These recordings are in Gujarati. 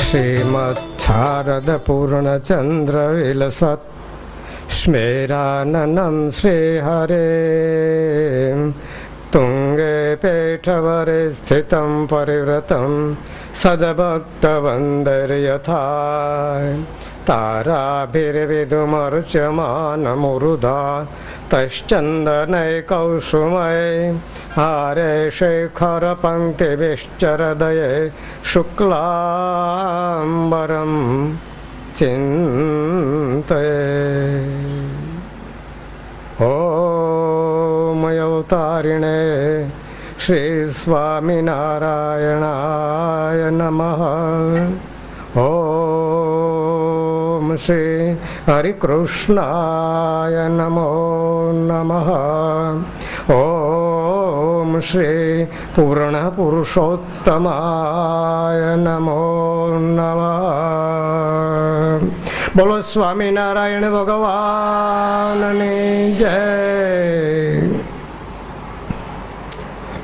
શ્રીમદ શારદ પૂર્ણચંદ્ર વિલસત સ્મેરાનનમ શ્રી હરે તુંગે પેઠવરે સ્થિતમ પરિવ્રતમ સદભક્તવંદર્યથા તારાભિર્વિધુમર્ચ્યમાનમુરુધા તશ્ચંદનૈ કૌસુમય હારે શેખર પંક્તિભિશ્ચરદયે શુક્લાંબરમ ચિંતયે. ઓમ અવતારિણે શ્રી સ્વામિનારાયણાય નમઃ. ઓમ શ્રી હરિકૃષ્ણાય નમો નમઃ. ઓમ શ્રી પૂર્ણ પુરુષોત્તમાય નમો નમઃ. બોલો સ્વામિનારાયણ ભગવાનની જય.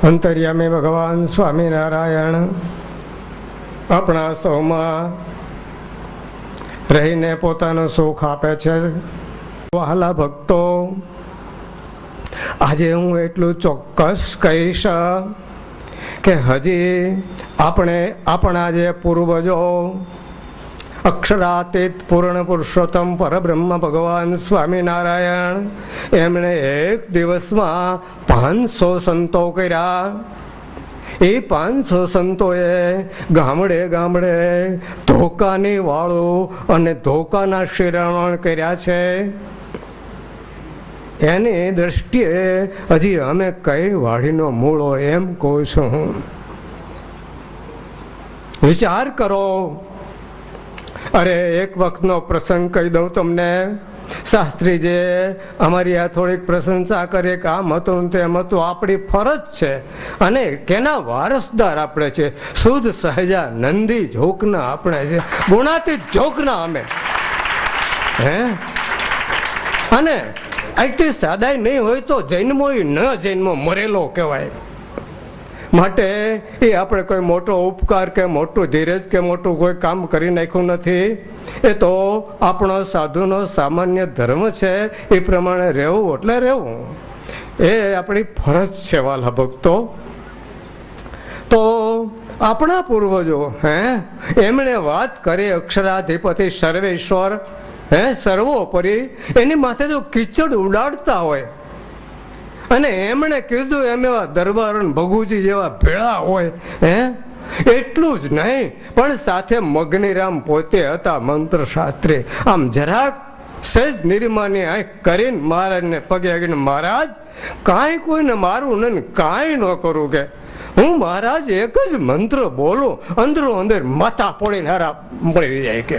અંતર્યામી ભગવાન સ્વામિનારાયણ આપણા સૌમાં રહીને પોતાનું સુખ આપે છે. વહાલા ભક્તો, આજે હું એટલું ચોક્કસ કહીશ કે હજી આપણે આપણા જે પૂર્વજો અક્ષરાતીત પૂર્ણ પુરુષોત્તમ પરબ્રહ્મ ભગવાન સ્વામિનારાયણ એમણે એક દિવસમાં 500 સંતો કર્યા. એ 500 સંતોએ ગામડે ગામડે ધોકાની વાળું અને ધોકાના શિરામણ કર્યા છે. એની દ્રષ્ટિએ હજી અમે કઈ વાડીનો મૂળો એમ કહું છું. વિચાર કરો. અરે એક વખતનો પ્રસંગ કહી દઉં તમને. શાસ્ત્રીજીએ અમારી આ થોડીક પ્રશંસા કરીએ કે આમ હતું તેમ હતું. આપણી ફરજ છે અને કેના વારસદાર આપણે છે. શુદ્ધ સહજા નંદી જોકના આપણે છે, ગુણાતીત જોકના અમે હે. અને આટલી સાદાઈ નહીં હોય તો જન્મો ન જન્મો મરેલો કહેવાય. માટે એ આપણે કોઈ મોટો ઉપકાર કે મોટું ધીરજ કે મોટું કોઈ કામ કરી નાખ્યું નથી. એ તો આપણો સાધુનો સામાન્ય ધર્મ છે. એ પ્રમાણે રહેવું એટલે રહેવું એ આપણી ફરજ છે વાલા ભક્તો. તો આપણા પૂર્વજો એમણે વાત કરી અક્ષરાધિપતિ સર્વેશ્વર સર્વોપરી એની માથે જો કીચડ ઉડાડતા હોય અને એમણે કીધું એમ એવા દરબાર ભગુજી જેવા ભેળા હોય એટલું જ નહીં પણ સાથે મગનીરામ પોતે હતા મંત્ર શાસ્ત્રી. આમ જરાક સહેજ નિર્માની આંખ કરીને મહારાજને પગે આગીને મહારાજ કાંઈ કોઈને મારું નહીં, કાંઈ ન કરું કે હું મહારાજ એક જ મંત્ર બોલું અંદરો અંદર માથા પોડીને હારા મળી જાય કે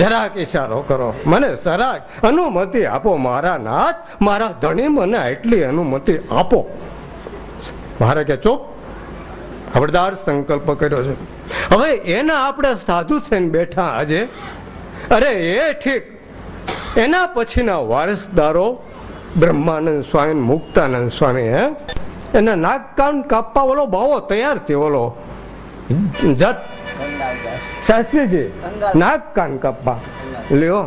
જરાક ઈશારો કરો, મને જરાક અનુમતિ આપો મારા નાથ, મારા ધણી મને એટલી અનુમતિ આપો. મારે કે ચૂપ, ખબરદાર સંકલ્પ કર્યો છે. હવે એના આપણે સાધુ થઈને બેઠા આજે. અરે એ ઠીક, એના પછીના વારસદારો બ્રહ્માનંદ સ્વામી, મુક્તાનંદ સ્વામી એના નાક કાન કાપવા ઓલો ભાવો તૈયાર થયો. ઓલો જત શાસ્ત્રીજી નાક કાન કાપવા લ્યો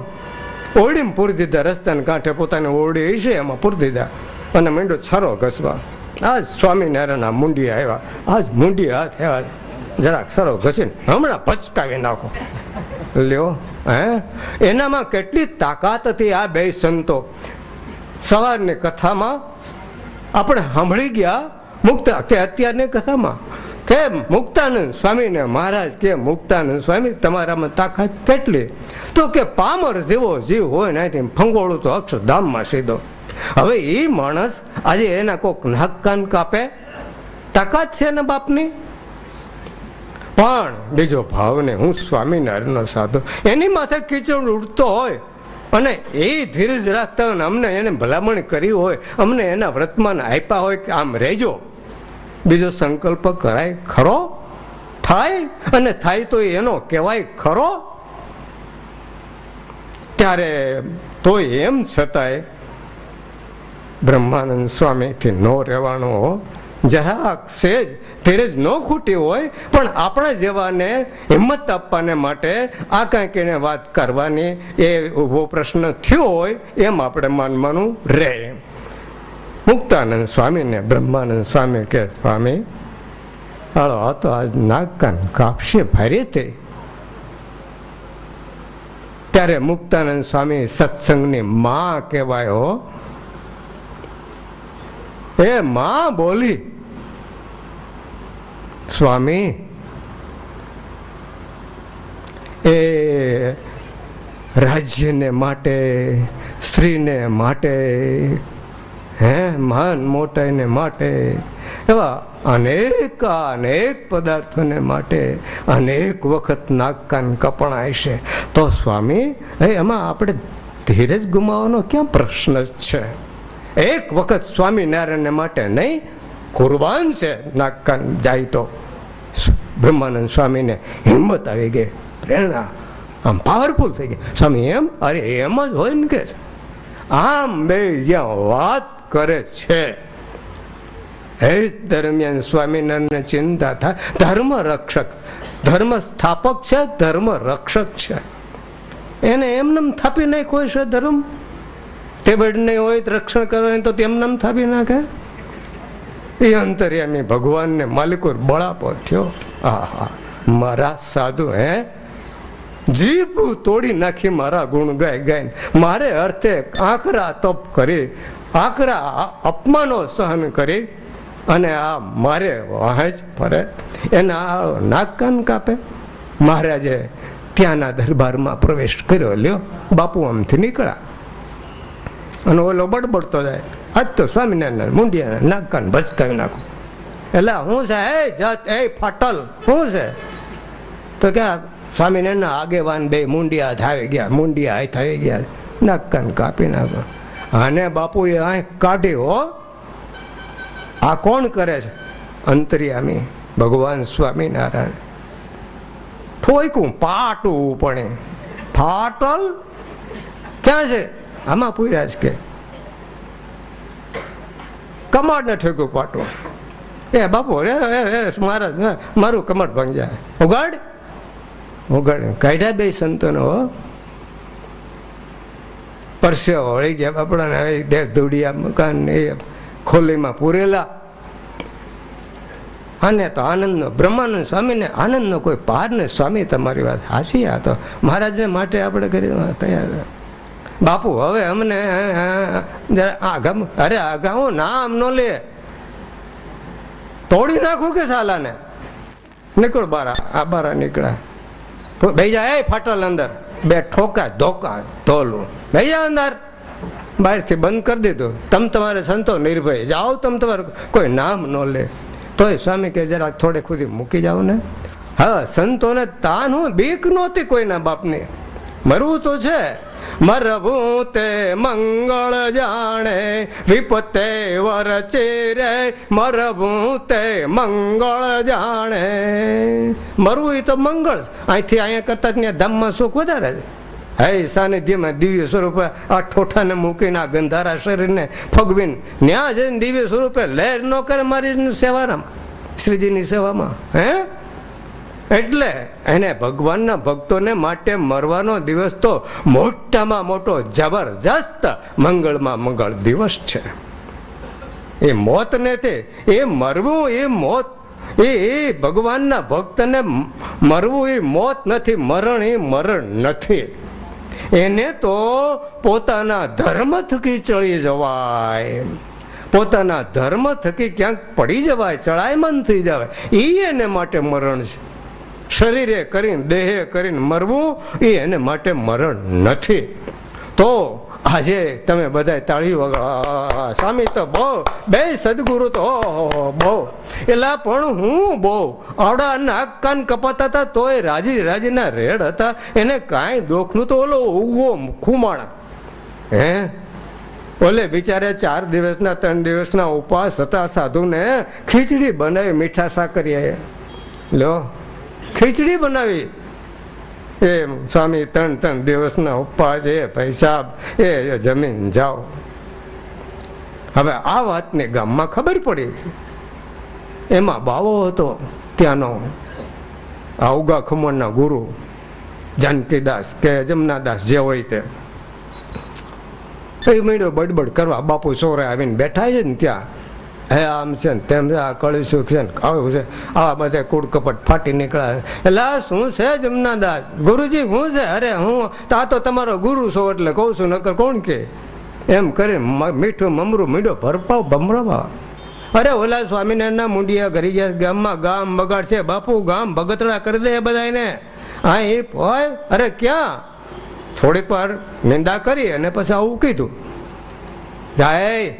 ઓરડીમાં પૂરી દીધા. રસ્તાને કાંઠે પોતાની ઓરડી છે એમાં પૂરી દીધા અને માંડો છારો ઘસવા. આજ સ્વામિનારાયણ મુંડી આવ્યા, આજ મુંડી હાથ આવ્યા, જરાક સરો ઘસીને હમણાં ભચકાવી નાખો લ્યો. એનામાં કેટલી તાકાત હતી. આ બે સંતો સવારની કથામાં આપણે સાંભળી ગયા. મુક્તા કે અત્યારની કથામાં કે મુક્તાનંદ સ્વામી ને મહારાજ કે મુક્તાનંદ સ્વામી તમારામાં તાકાત કેટલી? તો કે પામર જેવો જીવ હોય ને ફંગોળું તો અક્ષરધામમાં સીધો. હવે એ માણસ આજે એના કોક નાક કાન કાપે, તાકાત છે ને બાપની. પણ બીજો ભાવ ને હું સ્વામિનારાયણનો સાધુ, એની માથે કીચડ ઉડતો હોય અને એ ધીરજ રાખતા હોય ને અમને એને ભલામણ કરી હોય, અમને એના વર્તમાન આપ્યા હોય કે આમ રહેજો, બીજો સંકલ્પ કરાય ખરો? થાય અને થાય તો એનો કહેવાય ખરો? ત્યારે તોય એમ છતાંય બ્રહ્માનંદ સ્વામીથી ન રહેવાનું. જરાક સેજ ધીરજ ન ખૂટી હોય, પણ આપણા જેવાને હિંમત આપવાને માટે આ કાંઈક એને વાત કરવાની એ ઊભો પ્રશ્ન થયો હોય એમ આપણે માનવાનું રહે. મુક્તાનંદ સ્વામીને બ્રહ્માનંદ સ્વામી કે સ્વામી હાલો આ તો આજ નાક કાન કાપશે ભારે તે. ત્યારે મુક્તાનંદ સ્વામી સત્સંગની માં કહેવાય હો. એ માં બોલી, સ્વામી એ રાજ્યને માટે, સ્ત્રીને માટે, મહાન મોટાઈને માટે, એવા અનેક પદાર્થોને માટે અનેક વખત નાક કાન કપણાય છે. તો સ્વામી એમાં આપણે ધીરજ ગુમાવવાનો ક્યાં પ્રશ્ન છે? એક વખત સ્વામિનારાયણને માટે નહીં, કુરબાન છે નાક કાન જાય તો. બ્રહ્માનંદ સ્વામીને હિંમત આવી ગઈ, પ્રેરણા આમ પાવરફુલ થઈ ગઈ. સ્વામી એમ, અરે એમ જ હોય ને કે આમ બે જ્યાં વાત કરે છે એ દરમિયાન સ્વામિનારાયણ ચિંતા થાય. ધર્મ રક્ષક, ધર્મ સ્થાપક છે, ધર્મ રક્ષક છે. એને એમને થાપી નાખ્યો છે ધર્મ. ટેબડ નહીં હોય રક્ષણ કરવાનું તો તેમને થાપી નાખે. એ અંતર્યામી ભગવાનને માલિકો બળાપો થયો. આહા, મારા સાધુ જીભ તોડી નાખી મારા ગુણ ગાય ગાય, મારે અર્થે આકરા તપ કરી, આકરા અપમાનો સહન કરી અને આ મારે વાહજ ફરે એના નાક કાન કાપે. મહારાજે ત્યાંના દરબારમાં પ્રવેશ કર્યો. લ્યો બાપુ આમથી નીકળ્યા અને ઓલો બડબડતો જાય, આજ તો સ્વામિનારાયણ મુંડિયા નાક કાન ભચકાવી નાખો. એટલે હું છે એ જાત એ ફાટલ શું છે? તો કે સ્વામિનારાયણ આગેવાન બે મુંડિયા થાવી ગયા, મુંડિયા હાથ આવી ગયા, નાક કાન કાપી નાખો. અને બાપુએ આંખ કાઢી હો. આ કોણ કરે છે? અંતર્યામી ભગવાન સ્વામિનારાયણ. ઠોકું પાટું પણ ફાટલ ક્યાં છે? આમાં પૂર્યા છે કે કમાડ ને ઠોક્યું પાટું. એ બાપુ રે મહારાજ મારું કમર ભંજાય. ઉગાડ ઉગાડ કાઢ્યા બે સંતોનો હો. પરસેવો વળી ગયા બાપડાને. હવે ડેક ધૂડિયા મકાન એ ખોલીમાં પૂરેલા. આને તો આનંદનો, બ્રહ્માનંદ સ્વામીને આનંદનો કોઈ પાર ને. સ્વામી તમારી વાત સાચી. આ તો મહારાજને માટે આપણે કરી તૈયાર. બાપુ હવે અમને અરે આગાઉ નામ નો લે, તોડી નાખું કે સાલાને. નીકળ બારા. આ બારા નીકળ્યા. ભાઈ જાય એ ફાટલ અંદર બે ઠોકા ધોકા ધોલું. ભાઈ જા અંદર. બહારથી બંધ કરી દીધું. તમે તમારે સંતો નિર્ભય જાઓ, તમે તમારે કોઈ નામ ન લે. તોય સ્વામી કે જરા થોડે ખુદી મૂકી જાઓ ને. હા, સંતોને તાન હું બીક નહોતી કોઈના બાપની. મરવું તો છે. મરવું તે મંગળ જાણે વિપતે વરચે રે, મરવું તે મંગળ જાણે. મરવું એ તો મંગળ. અહીંથી અહીંયા કરતા ત્યાં ધામમાં સુખ વધારે છે. હે સાનિધ્યમાં દિવ્ય સ્વરૂપે આ ઠોઠાને મૂકીને આ ગંધારા શરીરને ફગવીને ન્યા જઈને દિવ્ય સ્વરૂપે લહેર ન કરે મારી સેવામાં, શ્રીજીની સેવામાં. એટલે એને ભગવાનના ભક્તોને માટે મરવાનો દિવસ તો મોટામાં મોટો જબરજસ્ત મંગળમાં મંગળ દિવસ છે. એ મોત નથી, એ મરવું, એ મોત, એ ભગવાનના ભક્તને મરવું એ મોત નથી, મરણ એ મરણ નથી. એને તો પોતાના ધર્મ થકી ચડી જવાય, પોતાના ધર્મ થકી ક્યાંક પડી જવાય, ચડાયમાન થઈ જવાય, એ એને માટે મરણ છે. શરીરે કરીને દેહે કરીને મરવું એ એને માટે મરણ નથી. તો આજે તમે બધા તાળી વગાડો. સ્વામી તો બહુ, બે સદગુરુ તો બહુ. એટલે પણ હું બહુ આવડા નાક કાન કપાતા હતા તોય રાજી રાજીના રેડ હતા. એને કાંઈ દુઃખનું તો ઓલો ઉગવો ખુમાણા. ઓલે બિચારે 4 દિવસના 3 દિવસના ઉપવાસ હતા. સાધુને ખીચડી બનાવી, મીઠા સાકરિયા લો ખીચડી બનાવી. એ સ્વામી 3 દિવસના ઉપવાસ, એ પૈસા એ જમીન જાઓ. હવે આ વાતને ગામમાં ખબર પડી. એમાં બાવો હતો ત્યાંનો આ ઉગા ખમણના ગુરુ જાનકીદાસ કે જમનાદાસ જે હોય તે એ મીડો બડબડ કરવા. બાપુ સોરે આવીને બેઠા છે ને ત્યાં, હે આમ છે ને તેમ છે, આ કળીશું છે ને આવું છે, આવા બધા કૂડ કપટ ફાટી નીકળ્યા. એટલે શું છે જમનાદાસ? ગુરુજી હું છે? અરે હું આ તો તમારો ગુરુ છો એટલે કહું છું, નકર કોણ કે? એમ કરીને મીઠું મમરું મીડો ભરપાવ ભમરાવા. અરે ઓલા સ્વામિનારાયણના મુંડિયા ઘરી ગયા ગામમાં, ગામ બગાડશે બાપુ, ગામ ભગતડા કરી દે બધાને. હા એ હોય. અરે ક્યાં? થોડીક વાર નિંદા કરી અને પછી આવું કીધું, જાય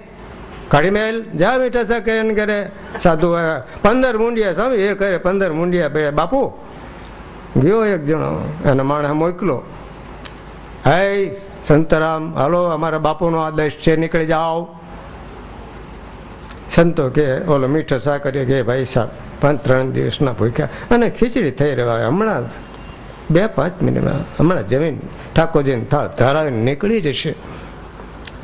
કાઢી મેલ જા મીઠા સા કરીને કરે સાધુ 15 મુંડિયા સ્વામી એ કરે 15 મુંડિયા બે. બાપુ ગયો એક જણો એનો માણસ મોકલો, હે સંતરામ હાલો અમારા બાપુનો આદેશ છે નીકળી જાઓ. સંતો કે ઓલો મીઠો સા કરીએ કે ભાઈ સાહેબ 3 દિવસના ભૂખ્યા અને ખીચડી થઈ રહ્યા હમણાં 2-5 મિનિટમાં હમણાં જમીન ઠાકોરજીને થાળ ધરાવીને નીકળી જશે.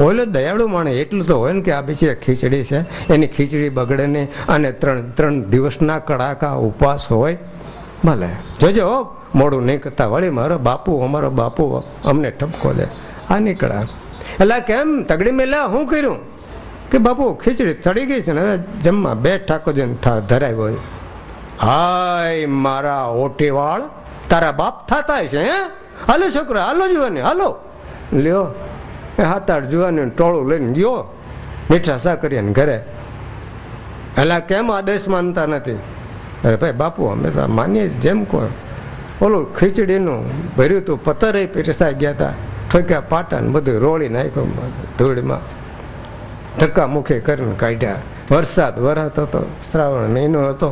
ઓલો દયાળુ માણે એટલું તો હોય ને કે આ બીજી ખીચડી છે એની ખીચડી બગડે નહીં, અને 3 દિવસના કડાકા ઉપવાસ હોય. ભલે જોજો મોડું નહીં કરતા, વળી મારો બાપુ અમારો બાપુ અમને ઠપકો દે. આ નીકળ્યા એટલે કેમ તગડી મેલા શું કર્યું કે બાપુ ખીચડી ચડી ગઈ છે ને હવે જમવા 2 ઠાકોરજીને ધરાવ્યો હોય. હાય મારા ઓટીવાળ, તારા બાપ થતા છે હે? હાલો છોકરો હાલો જુવાની હાલો લ્યો. 7-8 જુવાની ટોળું લઈને ગયો મીઠા સા કરીને ઘરે. એટલે કેમ આદેશ માનતા નથી? અરે ભાઈ બાપુ અમે તો માનીએ જેમ કોઈ. ઓલું ખીચડીનું ભર્યું હતું, પતરે પીરસાઈ ગયા હતા, ઠોક્યા પાટાને બધું રોળી નાખ્યું ધૂળમાં, ધક્કા મુખી કરીને કાઢ્યા. વરસાદ વરાતો હતો, શ્રાવણ મહિનો હતો.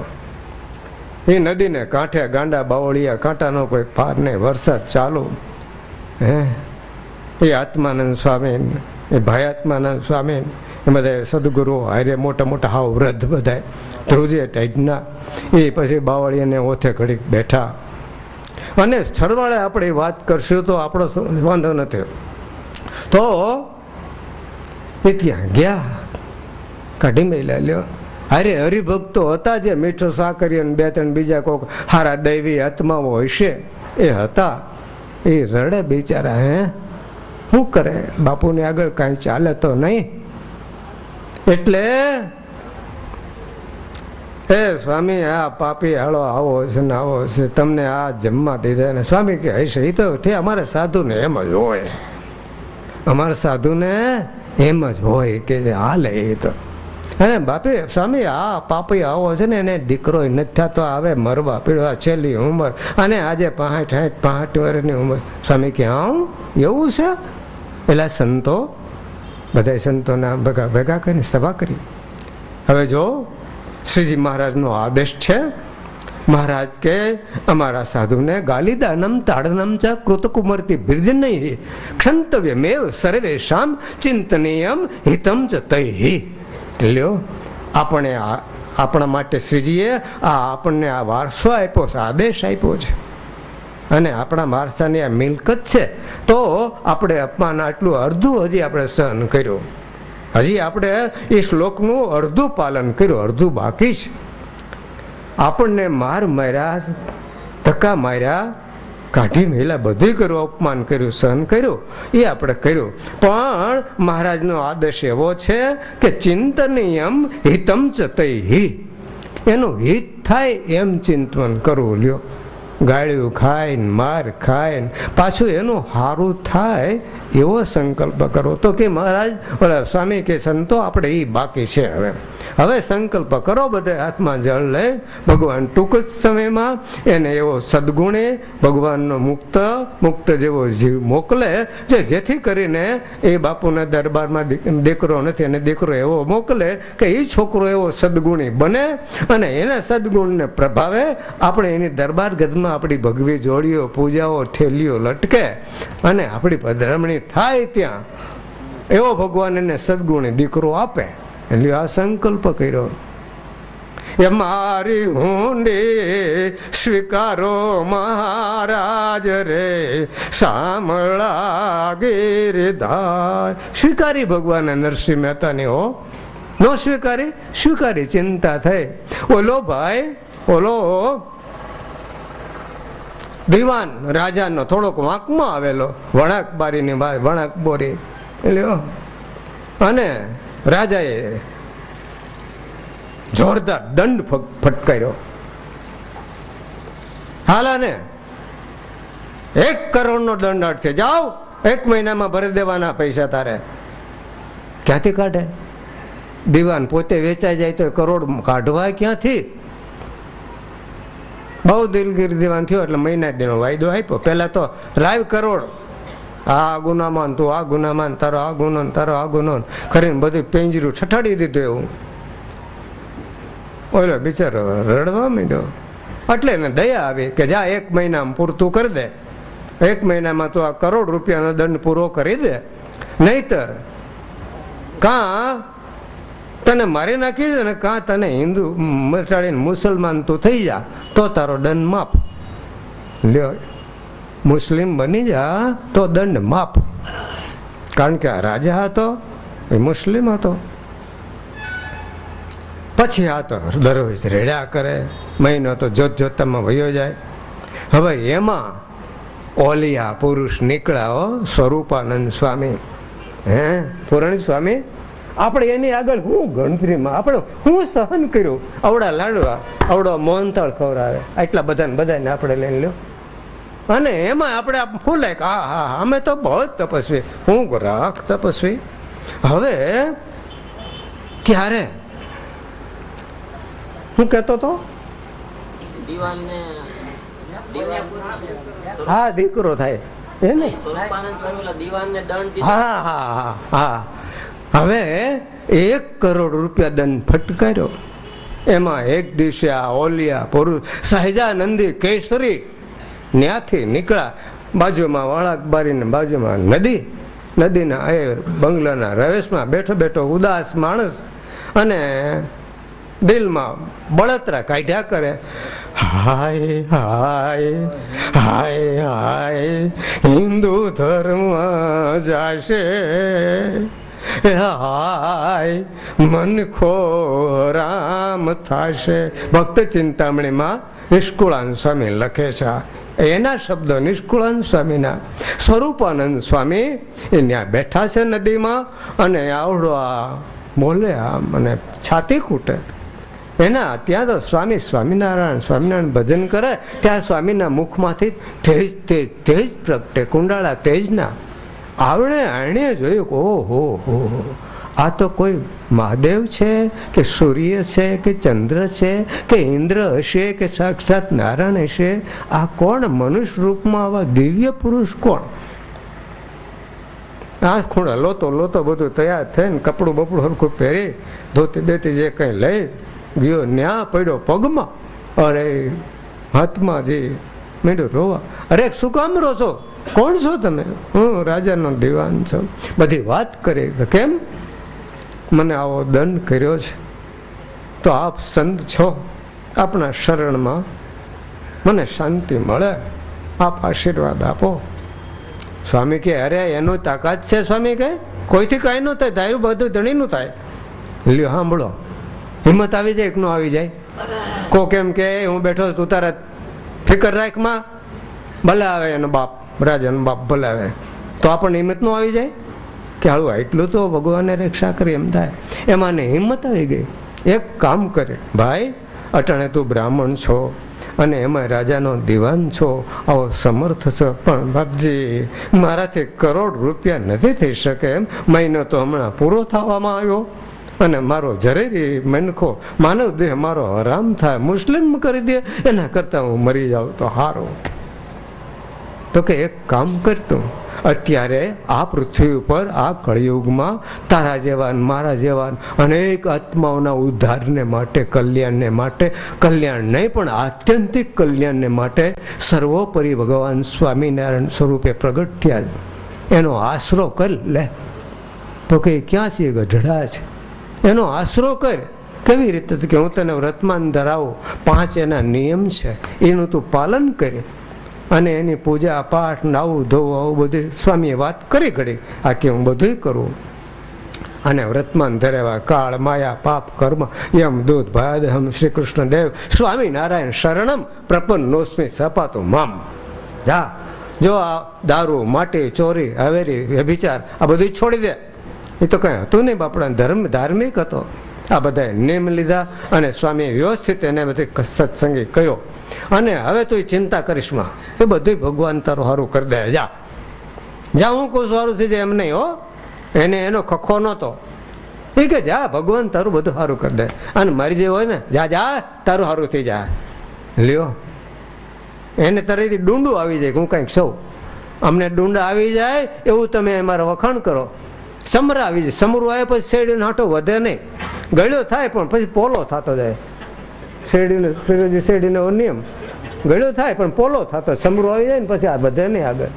એ નદીને કાંઠે ગાંડા બાવળિયા, કાંટાનો કોઈ પાર નહીં, વરસાદ ચાલુ. હે એ આત્માનંદ સ્વામી, એ ભાઈ આત્માનંદ સ્વામી, એ બધા સદગુરુ હારે મોટા મોટા હાવ વૃદ્ધ બધા ધ્રુજે ટાઈટના. એ પછી બાવળિયાને ઓથે ઘડીક બેઠા. અને સરવાળે આપણે વાત કરશું તો આપણો વાંધો નથી. તો એ ત્યાં ગયા, કાઢી મેલા લ્યો. અરે હરિભક્તો હતા જે મીઠો સાકરી અને 2-3 બીજા કોક હારા દૈવી આત્માઓ હશે એ હતા. એ રડે બિચારા. હે શું કરે? બાપુની આગળ કાંઈ ચાલે તો નહીં. એટલે એ સ્વામી આ પાપી હાલો આવો છે ને આવો છે, તમને આ જમવા દીધા ને સ્વામી કે હશે. એ તો અમારા સાધુને એમ જ હોય, અમારા સાધુને એમ જ હોય કે હાલે એ તો. અને બાપી સ્વામી આ પાપી આવો છે ને એને દીકરો નથી થતો, આવે મરવા પીડવા છેલ્લી ઉંમર, અને આજે 65 વર્ષની ઉંમર. સ્વામી કે હા એવું છે? પેલા સંતો બધા સંતોના ભેગા કરીને સભા કરી. હવે જો શ્રીજી મહારાજનો આદેશ છે. મહારાજ કે અમારા સાધુને ગાલિદાનમ તાડનમ ચ કૃતકુમર્તિ બિર્જનૈ ક્ષંતવ્ય મેવ સર્વેષામ ચિંતનીયમ હિતમ ચ તૈ. લ્યો આપણે આપણા માટે શ્રીજીએ આપણને આ વારસો આપ્યો છે, આદેશ આપ્યો છે, અને આપણા વારસાની આ મિલકત છે. તો આપણે અપમાન આટલું અડધું હજી આપણે સહન કર્યું, હજી આપણે એ શ્લોકનું અડધું પાલન કર્યું, અડધું બાકી છે. આપણને માર માર્યા, ધક્કા માર્યા, કાઢી મેલા બધું કર્યું, અપમાન કર્યું, સહન કર્યું, એ આપણે કર્યું. પણ મહારાજનો આદેશ એવો છે કે ચિંતનીયમ હિતમ ચ તૈ, એનું હિત થાય એમ ચિંતન કરવું. લ્યો ગાળ્યું ખાય ને માર ખાય ને પાછું એનું સારું થાય એવો સંકલ્પ કરો. તો કે મહારાજ ઓલા સ્વામી કે સંતો આપણે એ બાકી છે. હવે સંકલ્પ કરો, બધા હાથમાં જળ લે, ભગવાન ટૂંક જ સમયમાં એને એવો સદગુણે ભગવાનનો મુક્ત જેવો જીવ મોકલે જેથી કરીને એ બાપુના દરબારમાં દીકરો નથી અને દીકરો એવો મોકલે કે એ છોકરો એવો સદગુણી બને, અને એના સદગુણને પ્રભાવે આપણે એની દરબાર ગદમાં આપણી ભગવી જોડીઓ, પૂજાઓ, થેલીઓ લટકે અને આપણી પધરામણી થાય. ત્યાં એવો ભગવાન એને સદગુણી દીકરો આપે. એટલે આ સંકલ્પ કર્યો. એ મારી હુંડી સ્વીકારો મહારાજ રે, સામળા ગિરધાર. સ્વીકારી ભગવાન નરસિંહ મહેતાની હો ન સ્વીકારી? સ્વીકારી. ચિંતા થઈ. ઓલો ભાઈ, ઓલો દિવાન રાજાનો થોડોક વાંકમાં આવેલો, વણાક બારીની વણાક બોરી લ્યો, અને રાજાએ જોરદાર દંડ ફટકાર્યો. હાલાને 1 કરોડનો દંડ અટકે, જાઓ 1 મહિનામાં ભરી દેવાના પૈસા તારે. ક્યાંથી કાઢે? દિવાન પોતે વેચાઈ જાય તો કરોડ કાઢવા ક્યાંથી? બહુ દિલગીર દિવાન થયો એટલે મહિના દીનો વાયદો આપ્યો. પહેલા તો લાવ કરોડ, આ ગુનામાં તું આ ગુનામાં, તારો આ ગુનો, તારો આ ગુનો કરીને બધું પેંજરું છઠાડી દીધું. એવું ઓલો બિચારો રડવા માંડ્યો. એટલે એને દયા આવી કે જા 1 મહિનામાં પૂરતું કરી દે, 1 મહિનામાં તું આ કરોડ રૂપિયાનો દંડ પૂરો કરી દે, નહીતર કાં તને મારી નાખી દે ને કાં તને હિન્દુ મટાડીને મુસલમાન તું થઈ જા તો તારો દંડ માફ. લ્યો, મુસ્લિમ બની જા તો દંડ માફ. કારણ કે આ રાજા હતો એ મુસ્લિમ હતો. પછી આ તો દરરોજ રેડ્યા કરે, મહિનો તો જોત જોતામાં વયો જાય. હવે એમાં ઓલિયા પુરુષ નીકળ્યા, સ્વરૂપાનંદ સ્વામી. પુરાણી સ્વામી, આપણે એની આગળ હું ગણતરીમાં, આપણે હું સહન કર્યું. આવડા લાડવા, આવડો મોહનથાળ ખવડાવે, આટલા બધાને આપણે લઈને લ્યો. અને એમાં આપણે ફૂલાય કે હા હા અમે તો બહુ તપસ્વી, હું રાખ તપસ્વી. હવે ત્યારે હું કહેતો હતો, હા દીકરો થાય એને, હા હા હા હા. હવે 1 કરોડ રૂપિયા દંડ ફટકાર્યો. એમાં એક દિવસે આ ઓલિયા પુરુષ સહેજાનંદી કેસરી ત્યાંથી નીકળ્યા. બાજુમાં વળાક બારીને બાજુમાં નદીના એ બંગલાના રવેશમાં બેઠો બેઠો ઉદાસ માણસ, અને દિલમાં બળતરા કાઢ્યા કરે, હાય હાય હાય હાય હિન્દુ ધર્મ જાશે, હાય મનખો રામ થાશે. ભક્ત ચિંતામણીમાં નિષ્કુળાનંદ સ્વામી લખે છે. એના શબ્દો નિષ્કુળાનંદ સ્વામીના. સ્વરૂપાનંદ સ્વામી એ ત્યાં બેઠા છે નદીમાં, અને આવડો આ બોલે મને છાતી કૂટે. એના ત્યાં તો સ્વામિનારાયણ ભજન કરે, ત્યાં સ્વામીના મુખમાંથી તેજ પ્રગટે, કુંડાળા તેજના. આવડે આણે જોયું કે ઓહો હો, આ તો કોઈ મહાદેવ છે કે સૂર્ય છે કે ચંદ્ર છે કે ઇન્દ્ર હશે કે સાક્ષાત નારાયણ હશે? આ કોણ મનુષ્ય રૂપમાં આવા દિવ્ય પુરુષ કોણ? આ ખૂણા લોતો બધું તૈયાર થઈને કપડું બપડું હરખું પહેરી ધોતી બેતી જે કંઈ લઈ ગયો, ન્યા પડ્યો પગમાં. અરે હાથમાં જે મેળ્યો રોવા. અરે શું કામ રો છો? કોણ છો તમે? હું રાજાનો દિવાન છું. બધી વાત કરી. તો કેમ મને આવો દંડ કર્યો છે? તો આપ સંત છો, આપણા શરણમાં મને શાંતિ મળે, આપ આશીર્વાદ આપો. સ્વામી કે અરે એનું તાકાત છે. સ્વામી કે કોઈથી કાંઈ ન થાય, તારું બધું ધણીનું થાય. લ્યો સાંભળો, હિંમત આવી જાય કે ન આવી જાય? કો કેમ કે હું બેઠો તું તારે ફિકર રાખમાં, ભલે આવે એનો બાપ, રાજાનો બાપ ભલે આવે, તો આપણને હિંમત ન આવી જાય કે હાલું એટલું તો ભગવાને રક્ષા કરી, એમ થાય. એમાં ને હિંમત આવી ગઈ. એક કામ કરે, ભાઈ અટાણે તું બ્રાહ્મણ છો અને એમાં રાજાનો દિવાન છો, આવો સમર્થ છો, પણ બાપજી મારાથી કરોડ રૂપિયા નથી થઈ શકે એમ. મહિનો તો હમણાં પૂરો થવામાં આવ્યો, અને મારો જરેરી મનખો માનવ દેહ મારો હરામ થાય, મુસ્લિમ કરી દે, એના કરતાં હું મરી જાઉં તો સારું. તો કે એક કામ કરતું, અત્યારે આ પૃથ્વી ઉપર આ કળિયુગમાં તારા જેવા મારા જેવા અનેક આત્માઓના ઉદ્ધારને માટે, કલ્યાણને માટે, કલ્યાણ નહીં પણ આત્યંતિક કલ્યાણને માટે સર્વોપરી ભગવાન સ્વામિનારાયણ સ્વરૂપે પ્રગટ થયા. એનો આશરો કર લે. તો કે ક્યાં છે? ગઢડા છે. એનો આશરો કર. કેવી રીતે? કે હું તને વ્રતમાન ધરાવું, 5 એના નિયમ છે, એનું તું પાલન કરે, અને એની પૂજા પાઠ નાવું ધોવું આવું બધું સ્વામીએ વાત કરી ઘડી, આ કે હું બધું કરું. અને વ્રતમાન ધરેવા કાળ માયા પાપ કર્મ યમ દૂત ભયાદહમ શ્રી કૃષ્ણ દેવ સ્વામિનારાયણ શરણમ પ્રપન્નોસ્મિ સપાતું મામ. જા, જો આ દારૂ માટી ચોરી હવેરી વ્યભિચાર આ બધું છોડી દે. એ તો કઈ હતું નહીં બાપડા, ધાર્મિક હતો. આ બધા નિયમ લીધા અને સ્વામીએ વ્યવસ્થિત એને બધી સત્સંગી કર્યો. અને હવે તું ચિંતા કરીશમાં, એ બધું ભગવાન તારું સારું કરી દે. જા જા, હું કહું સારું થઈ જાય એમ નહીં હો. એને એનો ખખો નહોતો. એ કે જા, ભગવાન તારું બધું સારું કરી દે. અને મારી જે હોય ને, જા જા તારું સારું થઈ જાય. લ્યો, એને તરફથી ડુંડું આવી જાય. હું કંઈક સૌ અમને ડુંડા આવી જાય એવું તમે અમારા વખાણ કરો. સમરા આવી જાય. સમરું આવે પછી શેરડીનો હાંટો વધે નહીં, ગળ્યો થાય પણ પછી પોલો થતો જાય. શેરડીનો નિયમ ગળ્યો થાય પણ પોલો થતો, સમરું આવી જાય ને પછી આ વધે નહીં આગળ.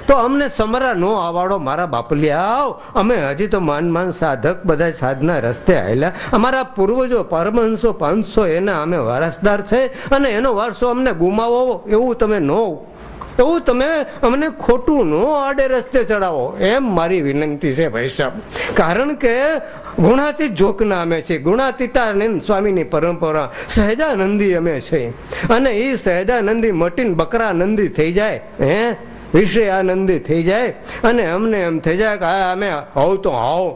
તો અમને સમરા નો આવાડો મારા બાપલિયાઓ. અમે હજી તો માન સાધક બધા સાધના રસ્તે આવેલા. અમારા પૂર્વજો પરમહંસો 500 એના અમે વારસદાર છે અને એનો વારસો અમને ગુમાવો એવું તમે અમને ખોટું નો આડે રસ્તે ચડાવો એમ મારી વિનંતી છે ભાઈ સાહેબ. કારણ કે ગુણાતીત જોકના અમે છીએ. ગુણાતીતાનંદ સ્વામીની પરંપરા સહેજાનંદી અમે છીએ. અને એ સહેજાનંદી મટીને બકરાનંદી થઈ જાય, વિષયાનંદી થઈ જાય અને અમને એમ થઈ જાય કે અમે હોવ તો આવો,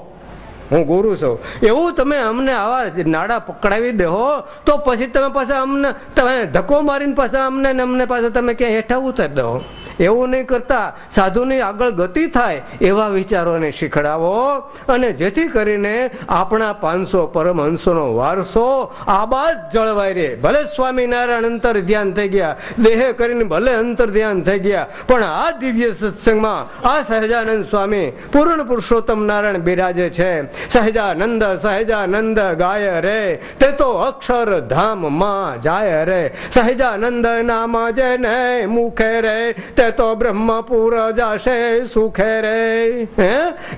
હું ગુરુ છું એવું તમે અમને આવા નાડા પકડાવી દેહો તો પછી તમે પાછા અમને તમે ધક્કો મારીને પાછા અમને પાછા તમે ક્યાં હેઠા ઉતારી દો. એવું નહીં કરતા, સાધુની આગળ ગતિ થાય એવા વિચારોને શીખડાવો. અને જેથી કરીને આપણા 500 પરમહંસોનો વારસો આબાદ જળવાઈ રહે. ભલે સ્વામિનારાયણ અંતર ધ્યાન થઈ ગયા, દેહે કરીને ભલે અંતર ધ્યાન થઈ ગયા, પણ આ દિવ્ય સત્સંગમાં આ સહજાનંદ સ્વામી પૂર્ણ પુરુષોત્તમ નારાયણ બિરાજે છે. સહજાનંદ ગાય રે તે તો અક્ષર ધામ માં જાય રે. સહજાનંદ નામ જેને મુખે રે તે તો બ્રહ્મપુર જાશે સુખે રે.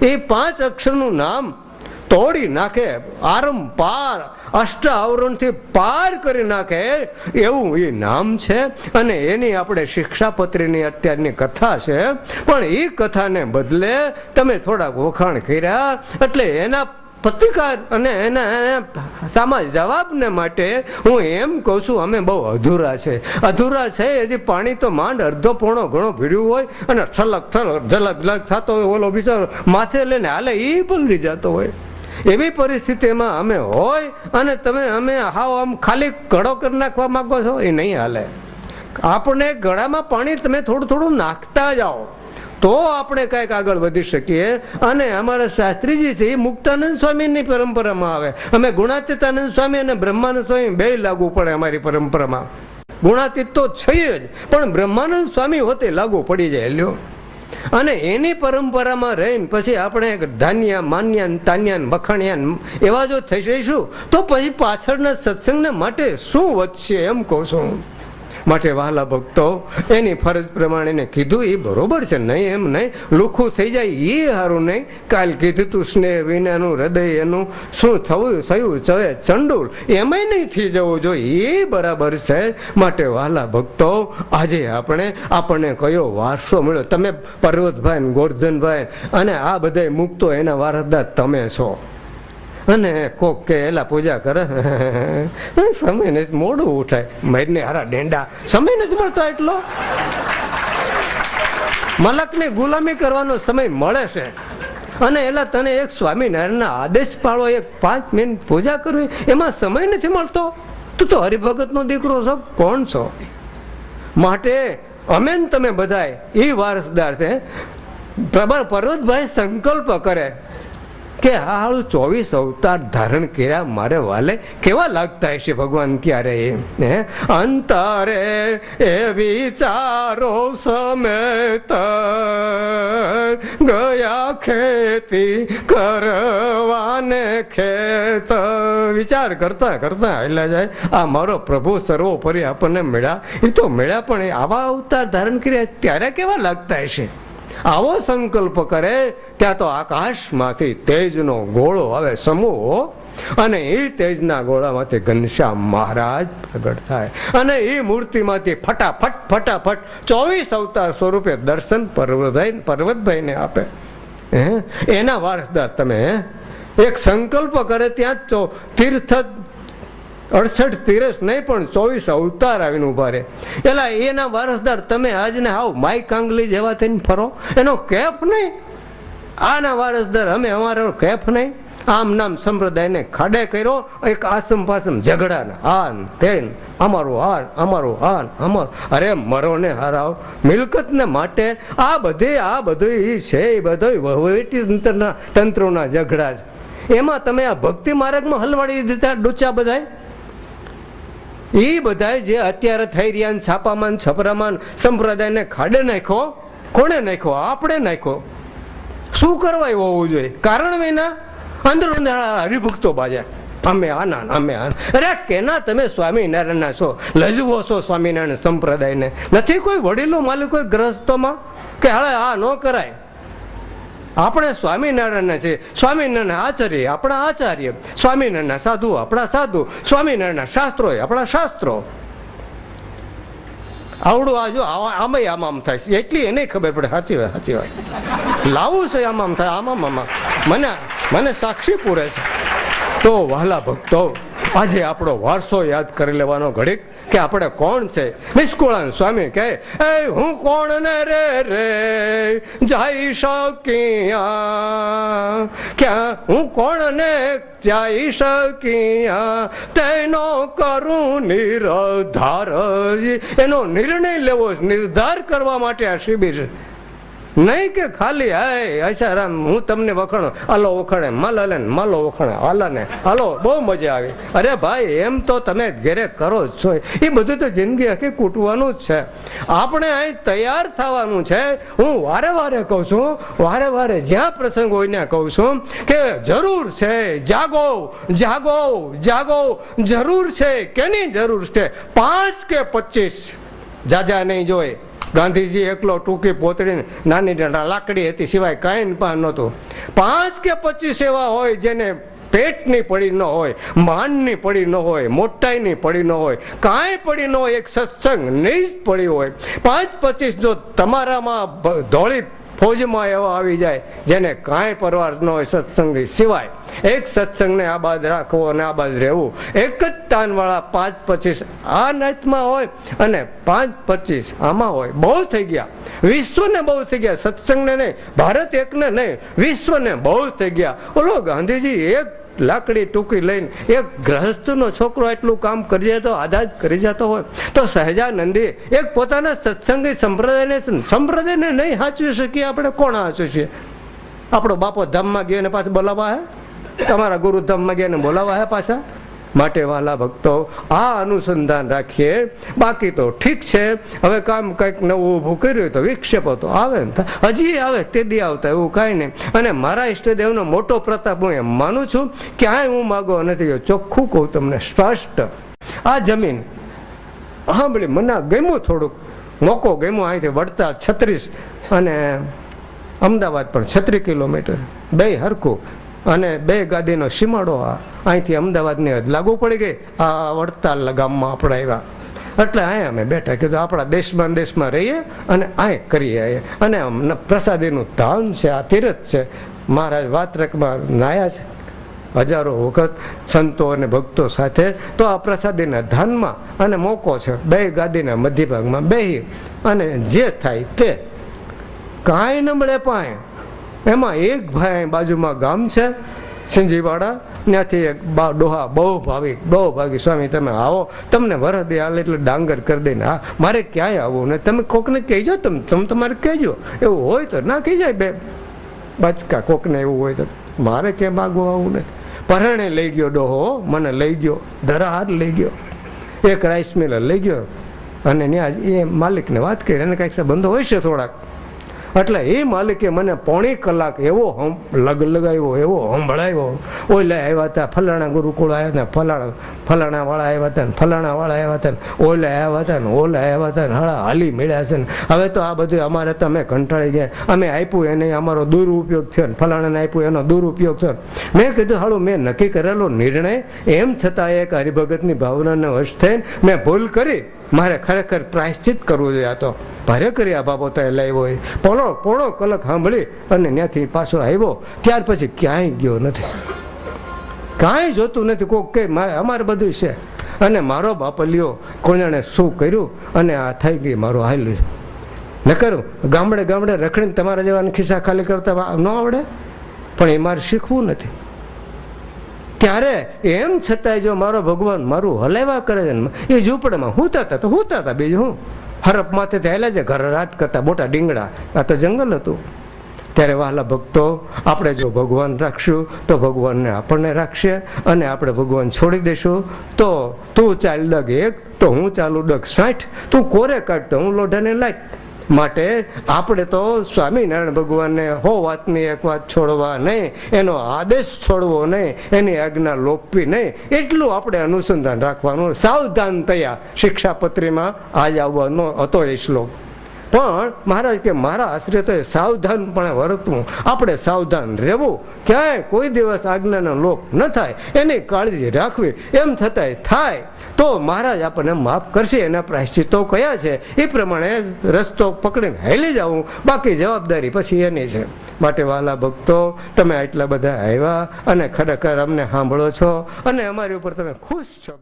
એ 5 અક્ષરનું નામ તોડી નાખે, આરંપાર અષ્ટાવરણથી પાર કરી નાખે એવું એ નામ છે. અને એની આપણે શિક્ષાપત્રીની અત્યારની કથા છે, પણ એ કથાને બદલે તમે થોડાક વખાણ કર્યા એટલે એના પ્રતિકાર અને એના સામા જવાબને માટે હું એમ કહું છું અમે બહુ અધૂરા છે. હજી પાણી તો માંડ અડધો પોણો ઘણો ભીડ્યું હોય અને ઝલક થતો હોય, ઓલો બિચારો માથે લઈને હાલે એ ભૂલી જતો હોય. એવી પરિસ્થિતિમાં અમે હોય અને અમે હાવ આમ ખાલી ઘડો કરી નાખવા માંગો છો, એ નહીં હાલે. આપણે ગળામાં પાણી તમે થોડું થોડું નાખતા જાઓ તો આપણે કંઈક આગળ વધી શકીએ. અને અમારા શાસ્ત્રીજી છે એ મુક્તાનંદ સ્વામીની પરંપરામાં આવે. અમે ગુણાતીતાનંદ સ્વામી અને બ્રહ્માનંદ સ્વામી બે લાગુ પડે અમારી પરંપરામાં. ગુણાતીત તો છીએ જ, પણ બ્રહ્માનંદ સ્વામી હોતે લાગુ પડી જાય લ્યો. અને એની પરંપરામાં રહીને પછી આપણે ધાન્યા માન્યા તાન્યા વખાણ્યા એવા જો થઈ જઈશું તો પછી પાછળના સત્સંગને માટે શું વધશે એમ કહું છું. માટે વહાલા ભક્તો, એની ફરજ પ્રમાણે કીધું એ બરોબર છે, નહીં એમ નહીં લુખું થઈ જાય એ સારું નહીં. કાલ કીધું તું સ્નેહ વિનાનું હૃદય એનું શું થયું ચવે ચંડુલ એમાંય નહીં થઈ જવું જોઈએ, એ બરાબર છે. માટે વહાલા ભક્તો, આજે આપણને કયો વારસો મળ્યો. તમે પર્વતભાઈ ને ગોરધનભાઈ અને આ બધા મુક્તો એના વારસદાર તમે છો. અને કોક કે એલા પૂજા કરે સમય નથી, મોડું ઉઠાય મરને હારા ડેંડા, સમય નથી મળતો એટલો. મલકની ગુલામી કરવાનો સમય મળે છે અને એલા તને એક સ્વામિનારાયણના આદેશ પાળો, એક 5 મિનિટ પૂજા કરવી એમાં સમય નથી મળતો. તું તો હરિભગતનો દીકરો છો, કોણ છો? માટે અમે તમે બધાય એ વારસદાર છે. પર્વતભાઈ સંકલ્પ કરે કે હાલ 24 અવતાર ધારણ કર્યા મારે વાલે કેવા લાગતા હશે ભગવાન ક્યારે અંતરે એ વિચારો સમેત ગયા ખેતી કરવાને ખેત. વિચાર કરતા કરતા હાલ્યા જાય. આ મારો પ્રભુ સર્વોપરી આપણને મળ્યા, એ તો મળ્યા પણ આવા અવતાર ધારણ કર્યા ત્યારે કેવા લાગતા હશે. આવો સંકલ્પ કરે ત્યાં તો આકાશમાંથી તેજનો ગોળો આવે સમૂહ, અને એ તેજના ગોળામાંથી ઘનશ્યામ મહારાજ પ્રગટ થાય અને એ મૂર્તિમાંથી ફટાફટ 24 અવતાર સ્વરૂપે દર્શન પર્વતભાઈને આપે. એના વારસદાર તમે એક સંકલ્પ કરે ત્યાં જ તો તીર્થ 68 તીરસ નહીં પણ 24 અવતાર આવીને ઉભા રહે. એટલે એના વારસદાર તમે આજને આવ માઈ કાંગલી જેવા થઈને ફરો, એનો કેફ નહીં. આના વારસદાર અમે, અમારો કેફ નહીં. આમ નામ સંપ્રદાયને ખાડે કર્યો, એક આસમ પાસમ ઝઘડાના આન તેન, અમારું આન અમારું આન અમારું. અરે મરો ને હારાવ, મિલકતને માટે આ બધું એ છે, એ બધું વહીવટી તંત્રોના ઝઘડા છે. એમાં તમે આ ભક્તિ માર્ગમાં હલવાડી દીધા ડૂચા બધાય. એ બધાય જે અત્યારે થઈ રહ્યા છાપામાં છપરામાં સંપ્રદાયને ખાડે નાખ્યો. કોણે નાખ્યો? આપણે નાખ્યો. શું કરવા એવું હોવું જોઈએ? કારણ વિના અંદર હરિભક્તો બાજા, અમે આના અમે આના. અરે કેના તમે સ્વામિનારાયણના છો, લજવો છો સ્વામિનારાયણ સંપ્રદાયને? નથી કોઈ વડીલો માલિકો ગ્રસ્તોમાં કે હવે આ ન કરાય? આપણે સ્વામિનારાયણના છે, સ્વામિનારાયણ આચાર્ય આપણા આચાર્ય, સ્વામિનારાયણના સાધુ આપણા સાધુ, સ્વામિનારાયણના શાસ્ત્રો આપણા શાસ્ત્રો. આવડું આ જો આમાં આમ થાય છે એટલી એને ખબર પડે. સાચી વાત, સાચી વાત. લાવવું છે આમ થાય, આમાં મને સાક્ષી પૂરે છે. તો વહાલા ભક્તો, આજે આપણો વારસો યાદ કરી લેવાનો ઘડીક કે આપણે કોણ છે. નિષ્કુળાન સ્વામી કહે, એ હું કોણ ને રે રે જઈ શક્યા, ક્યાં હું કોણ ને જઈ શક્યા, તેનો કરું નિર્ધાર. એનો નિર્ણય લેવો, નિર્ધાર કરવા માટે આ શિબિર છે. નહીં કે ખાલી આશારામ હું તમને વખાણો, હાલો વખાણે માલા ને માલો વખાણે હાલા ને હાલો બહુ મજા આવી. અરે ભાઈ, એમ તો તમે ઘેરે કરો જ છો. એ બધું તો જિંદગી આખી કૂટવાનું જ છે. આપણે અહીં તૈયાર થવાનું છે. હું વારે વારે કહું છું, વારે વારે જ્યાં પ્રસંગ હોય ને કહું છું કે જરૂર છે, જાગો જાગો જાગો. જરૂર છે. કેની જરૂર છે? 5 કે 25 જાજા નહીં જોઈ. ગાંધીજી એકલો ટૂંકી પોતળીને નાની લાકડી હતી, સિવાય કાંઈ પણ નહોતું. 5 કે 25 એવા હોય જેને પેટની પડી ન હોય, માનની પડી ન હોય, મોટાઈની પડી ન હોય, કાંઈ પડી ન હોય, એક સત્સંગ નહીં જ પડી હોય. 5-25 જો તમારામાં ધોળી ફોજમાં એવા આવી જાય જેને કાંઈ પરવાર ન હોય સત્સંગી સિવાય, એક સત્સંગને આબાદ રાખવો અને આબાદ રહેવું. એક જ તાનવાળા 5-25 આ નાતમાં હોય અને 5-25 આમાં હોય. બહુ થઈ ગયા, વિશ્વને બહુ થઈ ગયા. સત્સંગને નહીં, ભારત એકને નહીં, વિશ્વને બહુ થઈ ગયા. ઓલો ગાંધીજી એક લાકડી ટૂંકી લઈને એક ગ્રહસ્થનો છોકરો એટલું કામ કરી જતો, આધાજ કરી જતો હોય તો સહજાનંદી એક પોતાના સત્સંગી સંપ્રદાયને નહીં સાચવી શકીએ આપણે કોણ સાચવી છીએ? આપણો બાપો ધામમાં ગયો ને પાછા બોલાવા હે? તમારા ગુરુ ધામમાં ગયા ને બોલાવા હે પાછા? માટે વાલા ભક્તો, આ અનુસંધાન રાખીએ. બાકી તો ઠીક છે, હવે કામ કંઈક નવું ઊભું કર્યું તો વિક્ષેપો તો આવે ને, હજી આવે તે દી આવતા, એવું કાંઈ નહીં. અને મારા ઈષ્ટદેવનો મોટો પ્રતાપ હું એમ માનું છું, ક્યાંય હું માગો નથી. ચોખ્ખું કહું તમને, સ્પષ્ટ. આ જમીન સાંભળી મને ગમ્યું, થોડુંક મોકો ગમ્યો. અહીંથી વડતાલ 36 અને અમદાવાદ પણ 36 કિલોમીટર, બે હરખું. અને 2 ગાદીનો સીમાડો અહીંથી અમદાવાદની હદ લાગુ પડી ગઈ. આ વડતાલ ગામમાં આપણે આવ્યા એટલે અહીંયા અમે બેઠા, કીધું આપણા દેશમાં રહીએ અને અહીં કરીએ. અને પ્રસાદીનું ધામ છે, આ તીરથ છે. મહારાજ વાત્રકમાં નાયા છે હજારો વખત સંતો અને ભક્તો સાથે. તો આ પ્રસાદીના ધાનમાં અને મોકો છે 2 ગાદીના મધ્ય ભાગમાં બેહી અને જે થાય તે કાંઈ ન મળે પાય. એમાં એક ભાઈ બાજુમાં ગામ છે સિંજીવાડા, ત્યાંથી એક ડોહા બહુ ભાગી સ્વામી તમે આવો, તમને વરદી હાલે એટલે ડાંગર કરી દઈને. હા, મારે ક્યાંય આવવું ને તમે કોકને કહેજો, તમે તમારે કહેજો. એવું હોય તો ના કહી જાય 2 બાચકા કોકને, એવું હોય તો. મારે ક્યાં માગવું આવું ને. પરણે લઈ ગયો ડોહો, મને લઈ ગયો, ધરાહાર લઈ ગયો, એક રાઈસ મિલર લઈ ગયો. અને ત્યાં એ માલિકને વાત કરી, એને કાંઈક સંબંધો હોય છે થોડાક. એટલે એ માલિકે મને 1.5 કલાક એવો લગાવ્યો, એવો સંભળાવ્યો. ઓલા આવ્યા હતા, ફલાણા ગુરુકુળ આવ્યા હતા, ફલાણા વાળા આવ્યા હતા, ફલાણા વાળા આવ્યા હતા, ઓલા આવ્યા હતા ને ઓલા આવ્યા હતા ને હાલી મળ્યા છે ને. હવે તો આ બધું અમારે તો અમે કંટાળી ગયા, અમે આપ્યું એને અમારો દુરુપયોગ થયો ને ફલાણાને આપ્યું એનો દુરુપયોગ થયો. મેં કીધું હાલું મેં નક્કી કરેલો નિર્ણય, એમ છતાં એક હરિભગતની ભાવનાને વશ થઈને મેં ભૂલ કરી, મારે ખરેખર પ્રાયશ્ચિત કરવું જોઈએ. આ તો ભારે કરી આ બાબતો લાવ્યો હોય. પોણો કલાક સાંભળી અને ત્યાંથી પાછો આવ્યો, ત્યાર પછી ક્યાંય ગયો નથી. કાંઈ જોતું નથી. કોક કે અમારે બધું છે અને મારો બાપલિયો કોણ જાણે શું કર્યું અને આ થઈ ગઈ મારું હાલ્યું ન કરું. ગામડે ગામડે રખડીને તમારા જેવાને ખિસ્સા ખાલી કરતા ન આવડે, પણ એ મારે શીખવું નથી. ત્યારે એમ છતાંય જો મારો ભગવાન મારું હલાવ્યા કરે છે ને, એ ઝૂંપડામાં હુતા હતા તો હુતા હતા, બીજું હું હરપ માથે થયેલા છે, ઘર રાટ કરતા મોટા ડીંગડા, આ તો જંગલ હતું. ત્યારે વહાલા ભક્તો, આપણે જો ભગવાન રાખશું તો ભગવાનને આપણને રાખશે, અને આપણે ભગવાન છોડી દઈશું તો તું ચાલ ડગ 1 તો હું ચાલું ડગ 60, તું કોરે કાઢ તો હું લોઢાને લાટ. માટે આપણે તો સ્વામિનારાયણ ભગવાનને હો વાતની એક વાત છોડવા નહીં, એનો આદેશ છોડવો નહીં, એની આજ્ઞા લોપવી નહીં, એટલું આપણે અનુસંધાન રાખવાનું. સાવધાન થયા શિક્ષાપત્રીમાં આજ આવવાનો હતો એ શ્લોક. પણ મહારાજ કે મારા આશ્રય તો સાવધાનપણે વર્તવું, આપણે સાવધાન રહેવું, ક્યાંય કોઈ દિવસ આજ્ઞાનો લોપ ન થાય એની કાળજી રાખવી. એમ છતાંય થાય તો મહારાજ આપણને માફ કરશે. એના પ્રાયશ્ચિતો કયા છે એ પ્રમાણે રસ્તો પકડીને હાલી જવું, બાકી જવાબદારી પછી એની છે. માટે વાલા ભક્તો, તમે આટલા બધા આવ્યા અને ખરેખર અમને સાંભળો છો અને અમારી ઉપર તમે ખુશ છો.